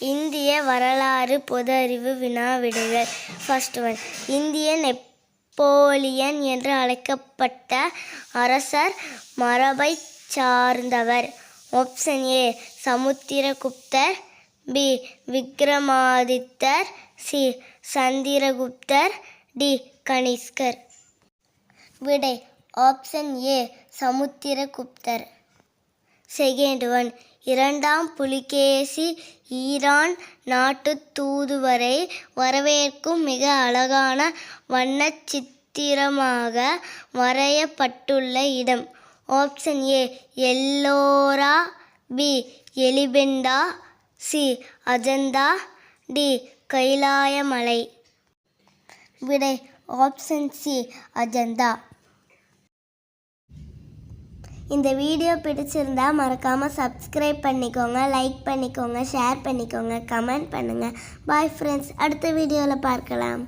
இந்திய வரலாறு பொது அறிவு வினா விடைகள். ஃபர்ஸ்ட் ஒன், இந்திய நெப்போலியன் என்று அழைக்கப்பட்ட அரசர் மரபைச் சார்ந்தவர். ஆப்ஷன் ஏ சமுத்திரகுப்தர், பி விக்ரமாதித்தர், சி சந்திரகுப்தர், டி கனிஷ்கர். விடை ஆப்ஷன் ஏ சமுத்திரகுப்தர். செகண்ட் ஒன், இரண்டாம் புலிகேசி ஈரான் நாட்டு தூதுவரை வரவேற்கும் மிக அழகான வண்ணச் சித்திரமாக வரையப்பட்டுள்ள இடம். Option A Ellora, B Elephanta, C Ajanta, D கைலாயமலை. விடை ஆப்ஷன் சி அஜந்தா. இந்த வீடியோ பிடிச்சிருந்தா மறக்காமல் சப்ஸ்கிரைப் பண்ணிக்கோங்க, லைக் பண்ணிக்கோங்க, ஷேர் பண்ணிக்கோங்க, கமெண்ட் பண்ணுங்கள். பாய் ஃப்ரெண்ட்ஸ், அடுத்த வீடியோவில் பார்க்கலாம்.